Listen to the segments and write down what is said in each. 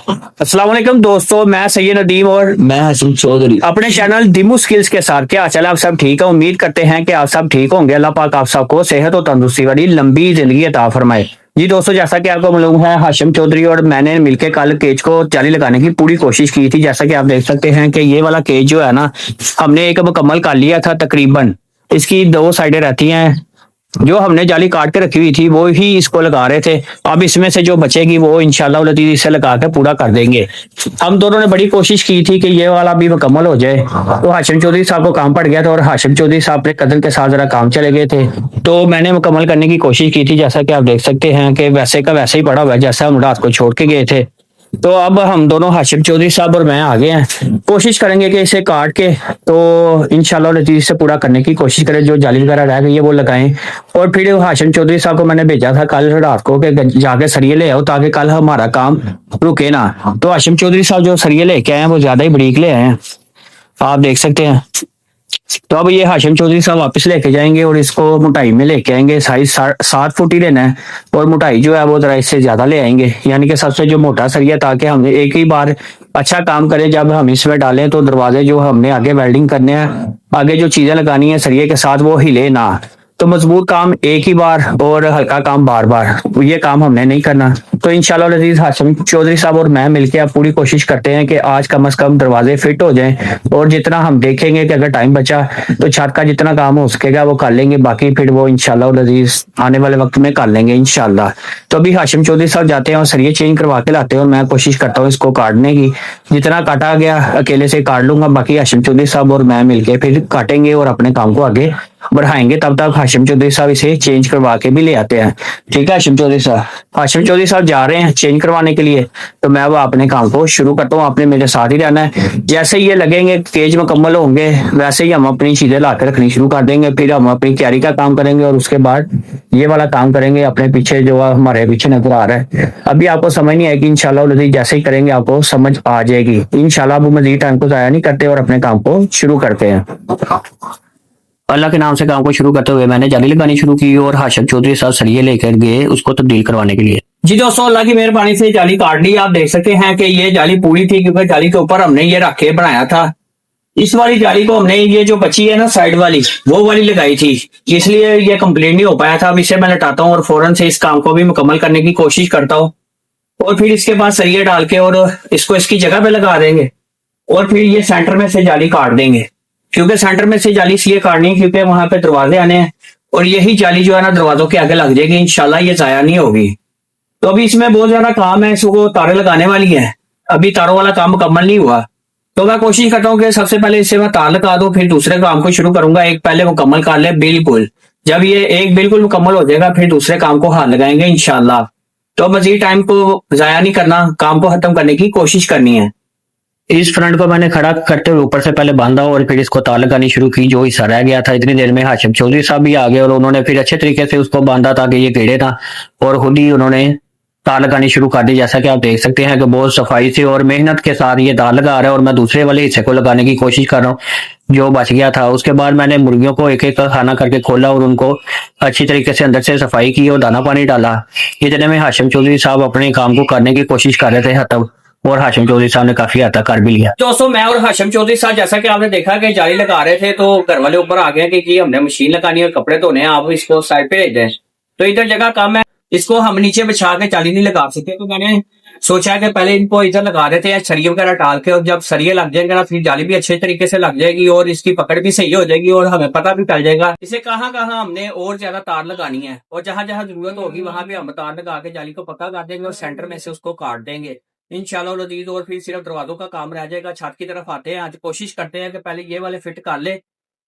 अस्सलाम वालेकुम दोस्तों, मैं सैयद नदीम और मैं हसन चौधरी। अपने चैनल दिमू स्किल्स के साथ क्या चला। आप सब ठीक है? उम्मीद करते हैं कि आप सब ठीक होंगे। अल्लाह पाक आप सबको सेहत और तंदुरुस्ती वाली लंबी जिंदगी अता फरमाए। जी दोस्तों, जैसा कि आपको मालूम है, हाशिम चौधरी और मैंने मिलकर कल केज को जाली लगाने की पूरी कोशिश की थी। जैसा कि आप देख सकते हैं कि ये वाला केज जो है ना, हमने एक मुकम्मल कर लिया था तकरीबन। इसकी दो साइडें रहती हैं। जो हमने जाली काट के रखी हुई थी वो ही इसको लगा रहे थे। अब इसमें से जो बचेगी वो इंशाल्लाह लतीफ़ इसे लगा के पूरा कर देंगे। हम दोनों ने बड़ी कोशिश की थी कि ये वाला भी मुकम्मल हो जाए, तो हाशिम चौधरी साहब को काम पड़ गया था और हाशिम चौधरी साहब अपने कदर के साथ जरा काम चले गए थे। तो मैंने मुकम्मल करने की कोशिश की थी। जैसा कि आप देख सकते हैं कि वैसे का वैसे ही पड़ा हुआ है जैसा हम रात को छोड़ के गए थे। तो अब हम दोनों हाशिम चौधरी साहब और मैं आ गए हैं। कोशिश करेंगे कि इसे काट के तो इंशाल्लाह लतीफ़ से पूरा करने की कोशिश करें। जो जाली वगैरह रह गई है वो लगाएं। और फिर हाशिम चौधरी साहब को मैंने भेजा था कल रात को कि जाके सरिये ले आओ ताकि कल हमारा काम रुके ना। तो हाशिम चौधरी साहब जो सरिये लेके आए हैं वो ज्यादा ही बरीक ले आए हैं, आप देख सकते हैं। तो अब ये हाशिम चौधरी साहब वापस लेके जाएंगे और इसको मोटाई में लेके आएंगे। साइज 7 फुट ही लेना है और मोटाई जो है वो जरा इससे ज्यादा ले आएंगे, यानी कि सबसे जो मोटा सरिया, ताकि हम एक ही बार अच्छा काम करें। जब हम इसमें डालें तो दरवाजे जो हमने आगे वेल्डिंग करने हैं, आगे जो चीजें लगानी है सरिये के साथ, वो हिले ना। तो मजबूत काम एक ही बार और हल्का काम बार बार, ये काम हमने नहीं करना। तो इंशाल्लाह अजीज हाशिम चौधरी साहब और मैं मिलकर अब पूरी कोशिश करते हैं कि आज कम से कम दरवाजे फिट हो जाएं। और जितना हम देखेंगे कि अगर टाइम बचा तो छत का जितना काम हो सकेगा वो कर लेंगे, बाकी फिर वो इंशाल्लाह अजीज आने वाले वक्त में कर लेंगे इंशाल्लाह। तो अभी हाशिम चौधरी साहब जाते हैं और सरिये चेंज करवा के लाते हैं और मैं कोशिश करता हूँ इसको काटने की। जितना काटा गया अकेले से काट लूंगा, बाकी हाशिम चौधरी साहब और मैं मिलकर फिर काटेंगे और अपने काम को आगे बढ़ाएंगे। तब तक हाशिम चौधरी साहब इसे चेंज करवा के भी ले आते हैं। ठीक है हाशिम चौधरी साहब? हाशिम चौधरी साहब जा रहे हैं चेंज करवाने के लिए, तो मैं वो अपने काम को शुरू करता हूँ। आपने मेरे साथ ही रहना है। जैसे ये लगेंगे केज मुकम्मल होंगे वैसे ही हम अपनी चीजें ला के रखनी शुरू कर देंगे। फिर हम अपनी क्यारी का काम करेंगे और उसके बाद ये वाला काम करेंगे अपने पीछे जो हमारे पीछे नजर आ रहा है। अभी आपको समझ नहीं आएगी, इंशाल्लाह जैसे ही करेंगे आपको समझ आ जाएगी इंशाल्लाह। अब मजीद टाइम को जाया नहीं करते और अपने काम को शुरू करते हैं। अल्लाह के नाम से काम को शुरू करते हुए मैंने जाली लगानी शुरू की और हाशिम चौधरी साहब सरिये लेकर गए उसको तब्दील करवाने के लिए। जी दोस्तों, अल्लाह की मेहरबानी से जाली काट ली। आप देख सकते हैं कि ये जाली पूरी थी क्योंकि जाली के ऊपर हमने ये रख के बनाया था। इस वाली जाली को हमने ये जो बची है ना साइड वाली, वो वाली लगाई थी, इसलिए ये कंप्लीट नहीं हो पाया था। अब इसे मैं लटाता हूँ और फौरन से इस काम को भी मुकम्मल करने की कोशिश करता हूँ। और फिर इसके बाद सरिये डाल के और इसको इसकी जगह पे लगा देंगे और फिर ये सेंटर में से जाली काट देंगे। क्योंकि सेंटर में से जाली इसलिए काटनी है क्योंकि वहां पे दरवाजे आने हैं और यही जाली जो है ना दरवाजों के आगे लग जाएगी इंशाल्लाह, ये जाया नहीं होगी। तो अभी इसमें बहुत ज्यादा काम है, इसको तारे लगाने वाली है। अभी तारों वाला काम मुकम्मल नहीं हुआ, तो मैं कोशिश करता हूँ कि सबसे पहले इससे मैं तार लगा दूं, फिर दूसरे काम को शुरू करूंगा। एक पहले मुकम्मल कर ले बिल्कुल। जब ये एक बिल्कुल मुकम्मल हो जाएगा फिर दूसरे काम को हाथ लगाएंगे इंशाल्लाह। तो मजीद टाइम को जाया नहीं करना, काम को खत्म करने की कोशिश करनी है। इस फ्रंट को मैंने खड़ा करते हुए ऊपर से पहले बांधा और फिर इसको तार लगानी शुरू की। जो हिस्सा रह गया था इतनी देर में हाशिम चौधरी साहब भी आ गए और उन्होंने फिर अच्छे तरीके से उसको बांधा ताकि ये गिरे ना, और खुद ही उन्होंने तार लगानी शुरू कर दी। जैसा कि आप देख सकते हैं कि बहुत सफाई से और मेहनत के साथ ये तार लगा रहा है और मैं दूसरे वाले हिस्से को लगाने की कोशिश कर रहा हूँ जो बच गया था। उसके बाद मैंने मुर्गियों को एक एक खाना करके खोला और उनको अच्छी तरीके से अंदर से सफाई की और दाना पानी डाला। इतने में हाशिम चौधरी साहब अपने काम को करने की कोशिश कर रहे थे तब, और हाशिम चौधरी साहब ने काफी हद तक कर भी लिया। दोस्तों, मैं और हाशिम चौधरी साहब जैसा कि आपने देखा कि जाली लगा रहे थे तो घर वाले ऊपर आ गए कि हमने मशीन लगानी है, कपड़े धोने हैं, आप इसको साइड पे भेज दें। तो इधर जगह कम है, इसको हम नीचे बिछा के जाली नहीं लगा सकते। तो मैंने सोचा कि पहले इनको इधर लगा देते हैं सरिये वगैरह डाल के, और जब सरिये लग जाएंगे ना फिर जाली भी अच्छे तरीके से लग जाएगी और इसकी पकड़ भी सही हो जाएगी और हमें पता भी चल जाएगा इसे कहाँ कहाँ हमने और ज्यादा तार लगानी है। और जहां जहां जरूरत होगी वहां पे हम तार लगा के जाली को पक्का कर देंगे और सेंटर में से उसको काट देंगे इंशाल्लाह लजीज। और फिर सिर्फ दरवाजों का काम रह जाएगा। छत की तरफ आते हैं, आज कोशिश करते हैं कि पहले ये वाले फिट कर ले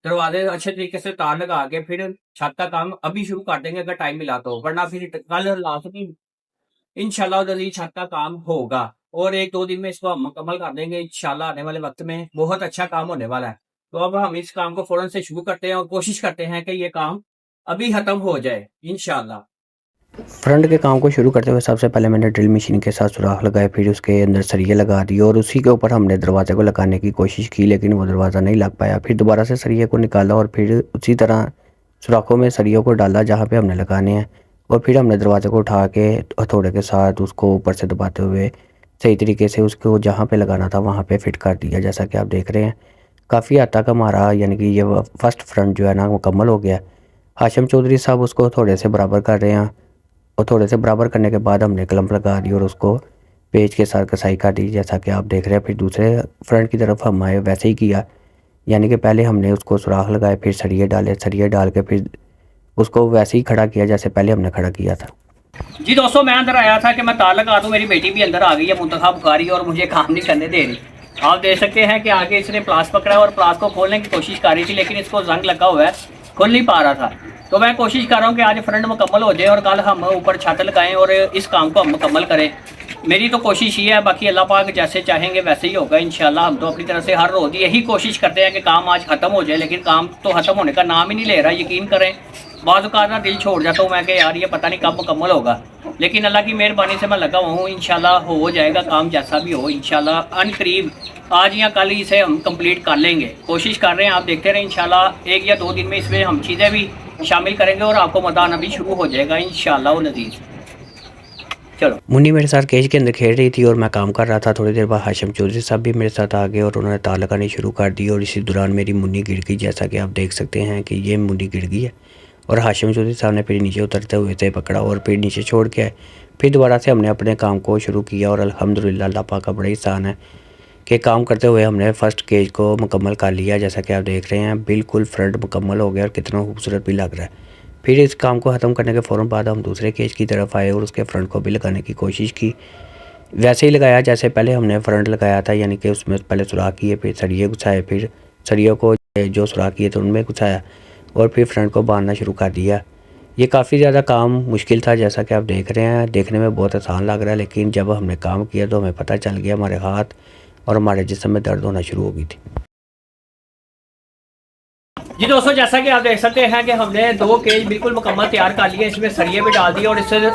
दरवाजे अच्छे तरीके से, तार लगा के फिर छत का काम अभी शुरू कर देंगे अगर टाइम मिला तो, वरना फिर कल लास्ट में इंशाल्लाह लजीज छत का काम होगा और एक दो दिन में इसको हम मुकम्मल कर देंगे इंशाल्लाह। आने वाले वक्त में बहुत अच्छा काम होने वाला है। तो अब हम इस काम को फौरन से शुरू करते हैं और कोशिश करते हैं कि ये काम अभी खत्म हो जाए इंशाल्लाह। फ्रंट के काम को शुरू करते हुए सबसे पहले मैंने ड्रिल मशीन के साथ सुराख लगाए, फिर उसके अंदर सरिये लगा दिए और उसी के ऊपर हमने दरवाजे को लगाने की कोशिश की लेकिन वो दरवाज़ा नहीं लग पाया। फिर दोबारा से सरिये को निकाला और फिर उसी तरह सुराखों में सरियों को डाला जहाँ पे हमने लगाने हैं, और फिर हमने दरवाजे को उठा के हथौड़े के साथ उसको ऊपर से दबाते हुए सही तरीके से उसको जहाँ पे लगाना था वहाँ पे फिट कर दिया। जैसा कि आप देख रहे हैं काफ़ी हद तक हमारा यानी कि ये फर्स्ट फ्रंट जो है ना मुकम्मल हो गया। हाशिम चौधरी साहब उसको थोड़े से बराबर कर रहे हैं और थोड़े से बराबर करने के बाद हमने क्लम्प लगा दी और उसको पेज के साथ कसाई कर दी जैसा कि आप देख रहे हैं। फिर दूसरे फ्रंट की तरफ हम आए वैसे ही किया, यानी कि पहले हमने उसको सुराख लगाए, फिर सरिये डाले, सरिये डाल के फिर उसको वैसे ही खड़ा किया जैसे पहले हमने खड़ा किया था। जी दोस्तों, मैं अंदर आया था कि मैं तार लगा दूं, मेरी बेटी भी अंदर आ गई है मुंतखब बुखारी और मुझे काम नहीं करने दे रही। आप देख सकते हैं कि आगे इसने प्लास पकड़ा और प्लास को खोलने की कोशिश कर रही थी, लेकिन इसको जंग लगा हुआ है, खोल नहीं पा रहा था। तो मैं कोशिश कर रहा हूँ कि आज फ्रंट मुकम्मल हो जाए और कल हम ऊपर छत लगाएं और इस काम को हम मुकम्मल करें। मेरी तो कोशिश ये है, बाकी अल्लाह पाक जैसे चाहेंगे वैसे ही होगा इंशाल्लाह। हम तो अपनी तरफ से हर रोज़ यही कोशिश करते हैं कि काम आज ख़त्म हो जाए, लेकिन काम तो ख़त्म होने का नाम ही नहीं ले रहा। यकीन करें बाज़ औक़ात ना दिल छोड़ जाता हूँ मैं कि यार ये पता नहीं कब मुकम्मल होगा, लेकिन अल्लाह की मेहरबानी से मैं लगा हुआ हूँ। इंशाल्लाह हो जाएगा काम जैसा भी हो, इंशाल्लाह अनकरीब आज या कल ही इसे हम कंप्लीट कर लेंगे। कोशिश कर रहे हैं, आप देखते रहें। इंशाल्लाह 1 या 2 दिन में इसमें हम चीज़ें भी शामिल करेंगे और आपको मज़ा आना भी शुरू हो जाएगा इंशाल्लाह नज़ीज़। चलो, मुन्नी मेरे साथ केज के अंदर खेल रही थी और मैं काम कर रहा था। थोड़ी देर बाद हाशिम चौधरी साहब भी मेरे साथ आ गए और उन्होंने तार लगानी शुरू कर दी और इसी दौरान मेरी मुन्नी गिर गई। जैसा कि आप देख सकते हैं कि ये मुन्नी गिर गई है और हाशिम चौधरी साहब ने फिर नीचे उतरते हुए से पकड़ा और फिर नीचे छोड़ के आए। फिर दोबारा से हमने अपने काम को शुरू किया और अल्हम्दुलिल्लाह अल्लाह पाक का बड़ा एहसान है कि काम करते हुए हमने फ़र्स्ट केज को मुकम्मल कर लिया। जैसा कि आप देख रहे हैं बिल्कुल फ्रंट मुकम्मल हो गया और कितना खूबसूरत भी लग रहा है। फिर इस काम को ख़त्म करने के फ़ौरन बाद हम दूसरे केज की तरफ आए और उसके फ्रंट को भी लगाने की कोशिश की। वैसे ही लगाया जैसे पहले हमने फ्रंट लगाया था, यानी कि उसमें पहले सुराख किए, फिर सरिये घुसाए, फिर सरियों को जो सुराख किए थे उनमें घुसाया और फिर फ्रंट को बांधना शुरू कर दिया। ये काफ़ी ज़्यादा काम मुश्किल था जैसा कि आप देख रहे हैं। देखने में बहुत आसान लग रहा है, लेकिन जब हमने काम किया तो हमें पता चल गया हमारे हाथ और हमारे जिस्म में दर्द होना शुरू हो गई थी। जी दोस्तों, जैसा कि आप देख सकते हैं कि हमने 2 केज बिल्कुल मुकम्मल तैयार कर लिए, इसमें सरिये भी डाल दिए और इससे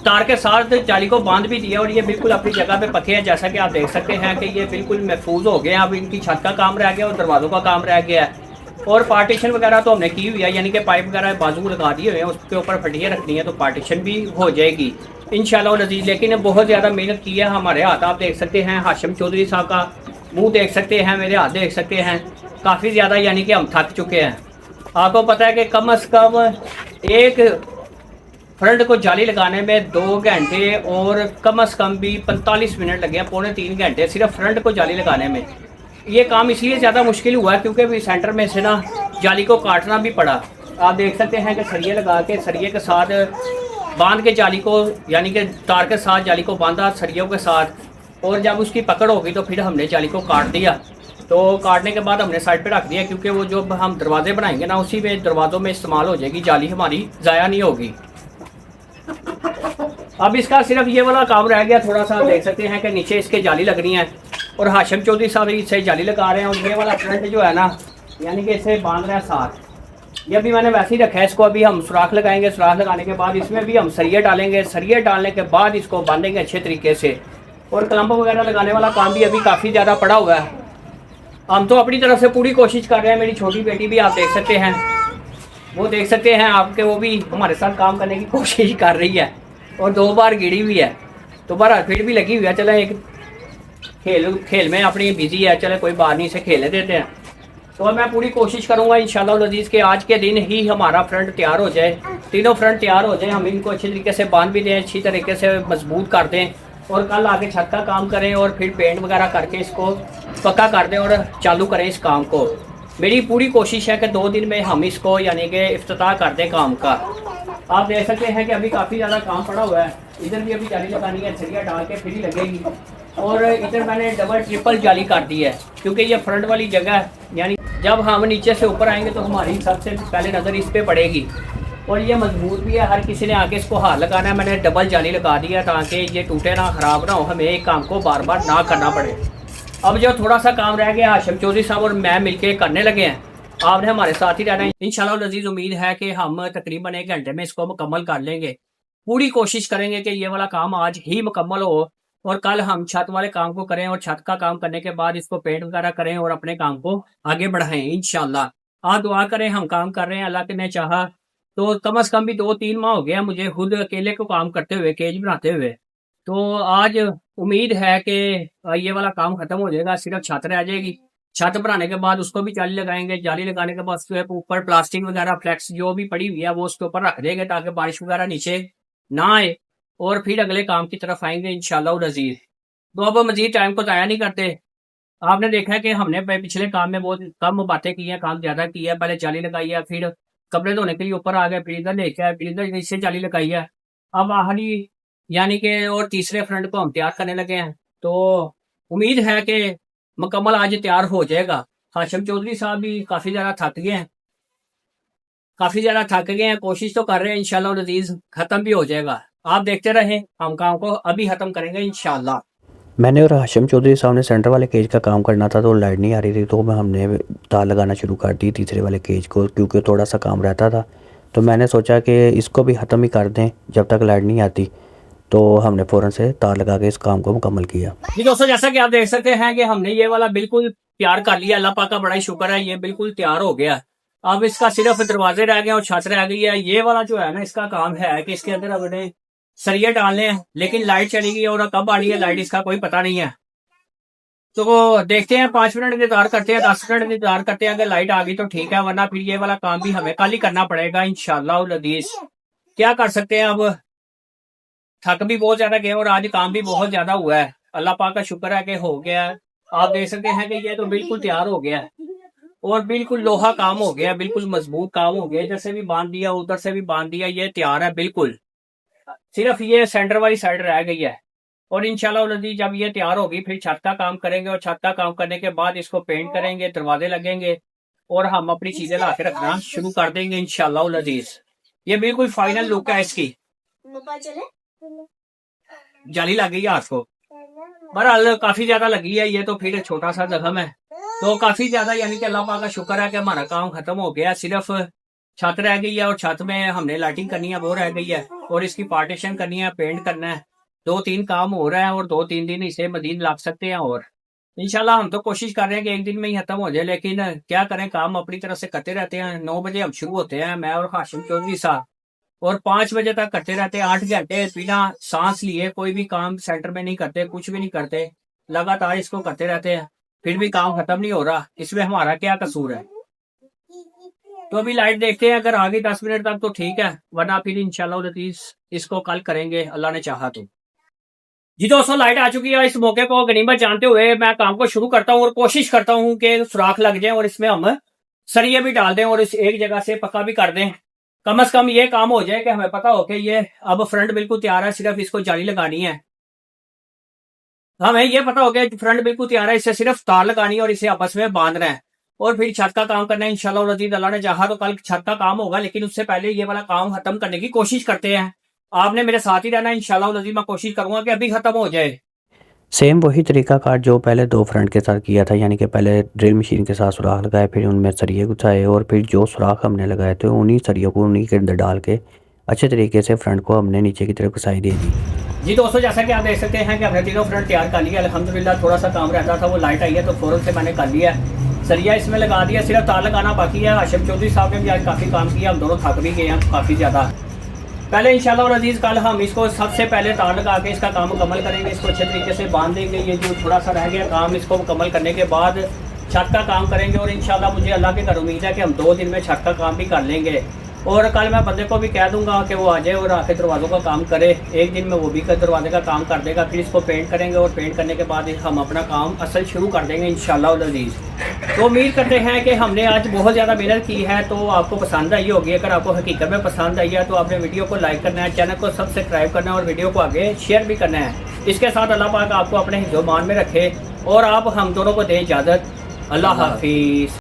तार के साथ जाली को बांध भी दिया और ये बिल्कुल अपनी जगह पे पके हैं। जैसा कि आप देख सकते हैं कि ये बिल्कुल महफूज हो गए हैं। अब इनकी छत का काम रह गया और दरवाज़ों का काम रह गया है और पार्टीशन वगैरह तो हमने की हुई है, यानी कि पाइप वगैरह बाजू लगा दिए हुए हैं, उसके ऊपर फटियाँ रखनी है तो पार्टीशन भी हो जाएगी इंशाल्लाह नज़ीज़। लेकिन बहुत ज़्यादा मेहनत की है हमारे हाथ, आप देख सकते हैं हाशिम चौधरी साहब का मुँह देख सकते हैं, मेरे हाथ देख सकते हैं, काफ़ी ज़्यादा यानी कि हम थक चुके हैं। आपको पता है कि कम से कम एक फ्रंट को जाली लगाने में 2 घंटे और कम से कम भी 45 मिनट लगे हैं, पौने 3 घंटे सिर्फ फ्रंट को जाली लगाने में। ये काम इसलिए ज़्यादा मुश्किल हुआ है क्योंकि भी सेंटर में से ना जाली को काटना भी पड़ा। आप देख सकते हैं कि सरिये लगा के सरिये के साथ बांध के जाली को, यानी कि तार के साथ जाली को बांधा सरियों के साथ, और जब उसकी पकड़ हो गई तो फिर हमने जाली को काट दिया। तो काटने के बाद हमने साइड पे रख दिया क्योंकि वो जो हम दरवाजे बनाएंगे ना उसी में दरवाज़ों में इस्तेमाल हो जाएगी, जाली हमारी ज़ाया नहीं होगी। अब इसका सिर्फ ये वाला काम रह गया थोड़ा सा, देख सकते हैं कि नीचे इसके जाली लगनी है और हाशिम चौधरी साहब इसे जाली लगा रहे हैं और ये वाला फ्रंट जो है ना यानी कि इसे बांध रहे हैं साथ। ये अभी मैंने वैसे ही रखा है, इसको अभी हम सुराख लगाएंगे, सुराख लगाने के बाद इसमें भी हम सरिये डालेंगे, सरिये डालने के बाद इसको बांधेंगे अच्छे तरीके से। और क्लम्प वगैरह लगाने वाला काम भी अभी काफ़ी ज़्यादा पड़ा हुआ है। हम तो अपनी तरफ से पूरी कोशिश कर रहे हैं। मेरी छोटी बेटी भी आप देख सकते हैं, वो देख सकते हैं आपके, वो भी हमारे साथ काम करने की कोशिश कर रही है और 2 बार गिरी हुई है, तो बार फिर भी लगी हुई है। चले एक खेल में अपनी बिजी है, चले कोई बात नहीं, इसे खेलने देते हैं। तो मैं पूरी कोशिश करूंगा इंशाल्लाह नज़ीज़ के आज के दिन ही हमारा फ्रंट तैयार हो जाए, तीनों फ्रंट तैयार हो जाए, हम इनको अच्छी तरीके से बांध भी दें, अच्छी तरीके से मजबूत कर दें और कल आगे छत का काम करें और फिर पेंट वगैरह करके इसको पक्का कर दें और चालू करें इस काम को। मेरी पूरी कोशिश है कि 2 दिन में हम इसको यानी कि इफ्तिताह कर दें काम का। आप देख सकते हैं कि अभी काफ़ी ज़्यादा काम पड़ा हुआ है, इधर भी अभी जाली लगानी है, सरिया डाल के फिर ही लगेगी। और इधर मैंने डबल ट्रिपल जाली कर दी है क्योंकि ये फ्रंट वाली जगह है, यानी जब हम नीचे से ऊपर आएंगे तो हमारी सबसे पहले नज़र इस पर पड़ेगी और ये मजबूत भी है, हर किसी ने आके इसको हाथ लगाना है। मैंने डबल जाली लगा दी है ताकि ये टूटे ना, ख़राब ना हो, हमें एक काम को बार बार ना करना पड़े। अब जो थोड़ा सा काम रह गया हाशिम चौधरी साहब और मैं मिलके करने लगे हैं, आपने हमारे साथ ही रहना है इंशाल्लाह नज़ीज़। उम्मीद है कि हम तकरीबन 1 घंटे में इसको मुकम्मल कर लेंगे। पूरी कोशिश करेंगे कि ये वाला काम आज ही मुकम्मल हो और कल हम छत वाले काम को करें और छत का काम करने के बाद इसको पेंट वगैरह करें और अपने काम को आगे बढ़ाएं इंशाल्लाह। आप दुआ करें, हम काम कर रहे हैं, अल्लाह ने चाहा तो कम से कम भी 2-3 माह हो गया मुझे खुद अकेले को काम करते हुए, केज बनाते हुए। तो आज उम्मीद है कि ये वाला काम खत्म हो जाएगा, सिर्फ छत रह जाएगी। छत बनाने के बाद उसको भी जाली लगाएंगे, जाली लगाने के बाद उसके ऊपर प्लास्टिक वगैरह फ्लेक्स जो भी पड़ी हुई है वो उसके ऊपर रख देंगे ताकि बारिश वगैरह नीचे ना आए, और फिर अगले काम की तरफ आएंगे इंशाल्लाह नज़ीर। तो अब मजीद टाइम को ज़ाया नहीं करते। आपने देखा है कि हमने पिछले काम में बहुत कम बातें की हैं, काम ज़्यादा किया है। पहले जाली लगाई है, फिर कपड़े धोने के लिए ऊपर आ गए, फिर इधर लेके आए, फिर इधर नीचे जाली लगाई है। अब आखिरी यानी कि और तीसरे फ्रंट को हम तैयार करने लगे हैं। तो उम्मीद है कि मुकम्मल आज तैयार हो जाएगा। हाशिम चौधरी साहब भी काफ़ी ज़्यादा थक गए हैं, कोशिश तो कर रहे हैं, इंशाल्लाह नज़ीर ख़त्म भी हो जाएगा। आप देखते रहें, हम काम को अभी ख़त्म करेंगे इंशाल्लाह। मैंने और हाशिम चौधरी साहब ने सेंटर वाले केज का काम करना था, तो लाइट नहीं आ रही थी, तो हमने तार लगाना शुरू कर दी तीसरे वाले केज को, क्योंकि थोड़ा सा काम रहता था। तो मैंने सोचा कि इसको भी ख़त्म ही कर दें जब तक लाइट नहीं आती, तो हमने फ़ौरन से तार लगा के इस काम को मुकम्मल किया। जी दोस्तों, जैसा कि आप देख सकते हैं कि हमने ये वाला बिल्कुल तैयार कर लिया। अल्लाह पाक का बड़ा ही शुक्र है, ये बिल्कुल तैयार हो गया। अब इसका सिर्फ दरवाजे रह गए और छत रह गई है। ये वाला जो है ना, इसका काम है कि इसके अंदर हमने सरिया डालने हैं, लेकिन लाइट चली गई और कब आ रही है लाइट इसका कोई पता नहीं है। तो देखते हैं, 5 मिनट इंतजार करते हैं, 10 मिनट इंतजार करते हैं। अगर लाइट आ गई तो ठीक है, वरना फिर ये वाला काम भी हमें कल ही करना पड़ेगा इंशाल्लाह नज़ीर। क्या कर सकते हैं, अब थक भी बहुत ज्यादा गए और आज काम भी बहुत ज्यादा हुआ है। अल्लाह पाक का शुक्र है कि हो गया है। आप देख सकते हैं कि ये तो बिल्कुल तैयार हो गया है और बिल्कुल लोहा काम हो गया, बिल्कुल मजबूत काम हो गया। इधर से भी बांध दिया, उधर से भी बांध दिया, ये तैयार है बिल्कुल। सिर्फ ये सेंटर वाली साइड रह गई है और इंशाल्लाह नज़ीर जब ये तैयार होगी फिर छत का काम करेंगे, और छत का काम करने के बाद इसको पेंट करेंगे, दरवाजे लगेंगे और हम अपनी चीजें ला के रखना शुरू कर देंगे इंशाल्लाह नज़ीर। ये बिल्कुल फाइनल लुक है इसकी। जाली लग गई है हाथ को, बहरहाल काफी ज्यादा लगी है, ये तो फिर छोटा सा जख्म है। तो काफी ज्यादा यानी कि अल्लाह पाक का शुक्र है कि हमारा काम खत्म हो गया। सिर्फ छत रह गई है और छत में हमने लाइटिंग करनी है, वो रह गई है, और इसकी पार्टीशन करनी है, पेंट करना है। 2-3 काम हो रहा है और 2-3 दिन इसे मजीद लग सकते हैं। और इंशाल्लाह हम तो कोशिश कर रहे हैं कि एक दिन में ही खत्म हो जाए, लेकिन क्या करें, काम अपनी तरफ से करते रहते हैं। 9 बजे हम शुरू होते हैं, मैं और हाशिम चौधरी साहब, और 5 बजे तक करते रहते हैं। 8 घंटे बिना सांस लिए कोई भी काम सेंटर में नहीं करते, कुछ भी नहीं करते, लगातार इसको करते रहते हैं, फिर भी काम खत्म नहीं हो रहा। इसमें हमारा क्या कसूर है? तो अभी लाइट देखते हैं, अगर आ गई 10 मिनट तक तो ठीक है, वरना फिर इंशाल्लाह नतीज इसको कल करेंगे अल्लाह ने चाहा तो। जी दोस्तों, लाइट आ चुकी है। इस मौके को गनीमत जानते हुए मैं काम को शुरू करता हूँ और कोशिश करता हूँ कि सुराख लग जाए और इसमें हम सरिये भी डाल दें और इस एक जगह से पक्का भी कर दें। कम से कम ये काम हो जाए कि हमें पता हो कि ये अब फ्रंट बिल्कुल तैयार है, सिर्फ इसको जाली लगानी है। हमें ये पता हो गया फ्रंट बिल्कुल तैयार है, इसे सिर्फ तार लगानी है और इसे आपस में बांधना है और फिर छत का काम करना है इंशाल्लाह नज़ीर। अल्लाह ने चाहा तो कल छत का काम होगा, लेकिन उससे पहले ये वाला काम खत्म करने की कोशिश करते हैं। आपने मेरे साथ ही रहना है इंशाल्लाह नज़ीर। मैं कोशिश करूंगा कि अभी खत्म हो जाए। सेम वही तरीकाकार जो पहले 2 फ्रंट के साथ किया था, यानी कि पहले ड्रिल मशीन के साथ सुराख लगाए, फिर उनमें सरिये घुसाए, और फिर जो सुराख हमने लगाए थे उन्हीं सरियों को उन्हीं के अंदर डाल के अच्छे तरीके से फ्रंट को हमने नीचे की तरफ घुसाई दे दी। जी दोस्तों, जैसा कि आप देख सकते हैं कि हमने तीनों फ्रंट तैयार कर लिया अल्हम्दुलिल्लाह। थोड़ा सा काम रहता था, वो लाइट आई है तो फौरन से मैंने कर लिया। सरिया इसमें लगा दिया, सिर्फ तार लगाना बाकी है। हाशिम चौधरी साहब ने भी आज काफ़ी काम किया, हम दोनों थक भी गए हैं काफ़ी ज़्यादा। पहले इंशाल्लाह और अजीज़ कल हम इसको सबसे पहले तार लगा के इसका काम मुकम्मल करेंगे, इसको अच्छे तरीके से बांध देंगे। ये जो थोड़ा सा रह गया काम, इसको मुकम्मल करने के बाद छत का काम करेंगे और इंशाल्लाह मुझे अल्लाह के घर उम्मीद है कि हम 2 दिन में छत का काम भी कर लेंगे। और कल मैं बंदे को भी कह दूंगा कि वो आ जाए और आके दरवाज़ों का काम करे। एक दिन में वो भी दरवाजे का काम कर देगा, फिर इसको पेंट करेंगे और पेंट करने के बाद हम अपना काम असल शुरू कर देंगे इंशाल्लाह अज़ीज़। तो उम्मीद करते हैं कि हमने आज बहुत ज़्यादा मेहनत की है, तो आपको पसंद आई होगी। अगर आपको हकीकत में पसंद आई है तो आपने वीडियो को लाइक करना है, चैनल को सब्सक्राइब करना है और वीडियो को आगे शेयर भी करना है। इसके साथ अल्लाह पाक आपको अपने हिफ्ज़-ओ-मान में रखे और आप हम दोनों को दें इजाज़त। अल्लाह हाफिज़।